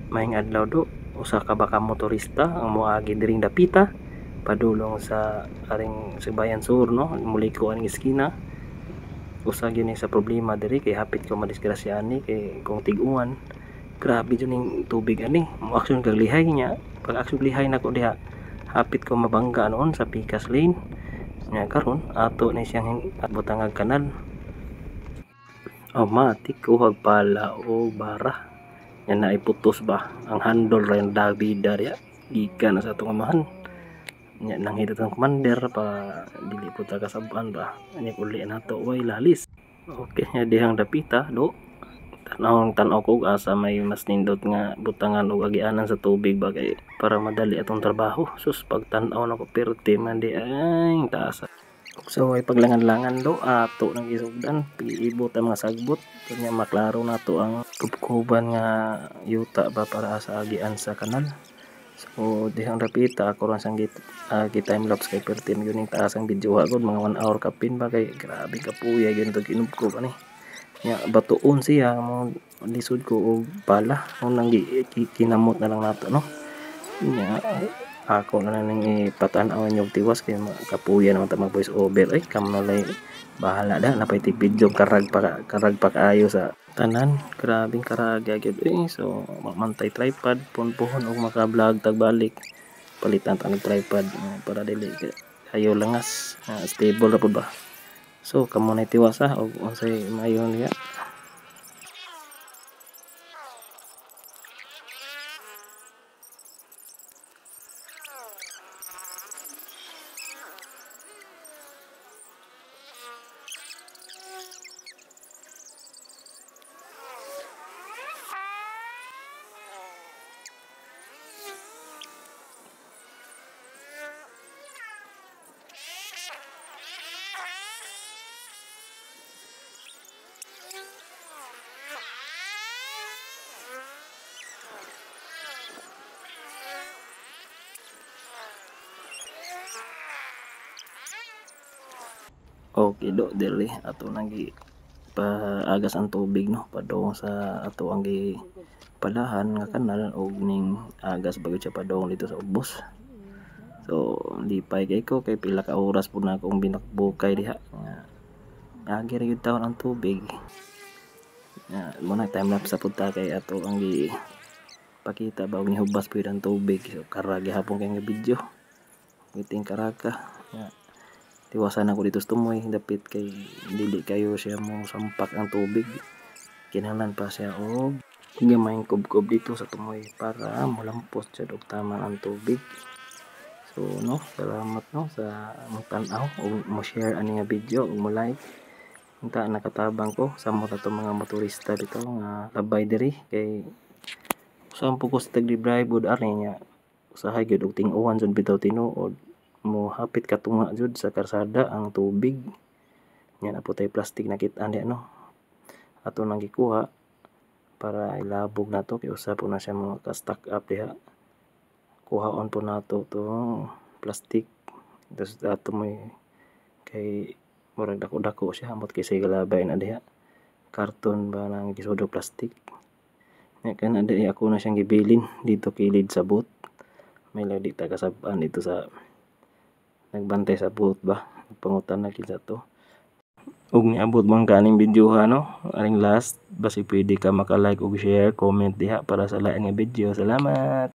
Maayong adlaw do, usa ka baka motorista ang moagi diring dapita padulong sa aring Sibayan Sur, no, muliko ang iskina. Usa gyud ni sa problema diri kay hapit ko madisgrasya ani kay kung tig-uwan grabe jud ning tubig ani, mo aksyon kag lihay niya. Pag aksyon lihay nako diha hapit ko mabangga noon sa Picas Lane nya karon ato ni siyang butangag kanal. Matik uhag pala o bara yan na iputos ba ang handle ra yung dabida diya gikan na sa atong amahan nya nang hidot ang commander pa dili po ta kasabaan ba nya uli nato way lalis. Okay nya dihang dapita do tanaw ko asa may mas nindot nga butangan o agianan sa tubig ba kay para madali atong trabaho. Sus pagtan-aw nako perti man di ay taas. So ay paglangan-langan do ato nang isugdan piibot ang mga sagbot kanya maklaro nato ang kubkuban nga yuta ba para sa agian sa kanal. So dihang dapita ako ron sang time lapse kay perti man gyud taas ang video gud mga 1 hour kapin ba kay grabe kapuya gyud to kinubko ani nya batuon siya mo lisod ko og pala nang kinamot na lang nato no nya ako na nang ipatan-aw yung tiwas kay kapuya naman ta mag voice over ay kamnalay bahala da napay tig video karag pa kaayo sa tanan. Grabing karaga gyud so mamantay tripod punpuhon og maka-vlog tagbalik palitan ta ng tripod para dili kayo langas stable ra pud ba. So kamo na tiwas og unsay maayo niya. Okay do dili ato nang paagas ang tubig no padong sa ato ang palahan nga kanal og ning agas bagyo siya padong dito sa ubos. So lipay kay ko kay pila ka oras pud na akong binakbukay diha agi ra gyud taon ang tubig mo na time lapse sa punta kay ato ang pakita ba og nihubas pud ang tubig. So karag gihapon kay nga video giting karaka tiwasan ako dito sa tumoy dapit kay dili kayo siya mo sampak ang tubig kinahanglan pa siya og gamayng kubkob dito sa tumoy para molampos siya og tama ang tubig. So no salamat no sa tan-aw og mo share ani nga video ug mo like unta nakatabang ko samot ato mga motorista dito nga labay diri kay usahan po ko sa tag-drive good ani nya usahay gyud og ting-uwan jud bitaw tinuod mo hapit katunga jud sa karsada ang tubig nya na putay plastic nakit-an diha no ato nang gikuha para ilabog nato kay usa po na siya mga ka-stack up diha kuhaon po nato to plastic tas ato may kay murag dako-dako siya amot kay say galabay na diha karton ba nang gisudo plastic nya kana diri ako na siyang gibilin dito kilid sa boat may ladi ta kasab-an dito sa nagbantay sa boat ba pangutan na kita to ug niabot man kaning video no aring last basi pwede ka maka-like ug share comment diha para sa lain nga video. Salamat.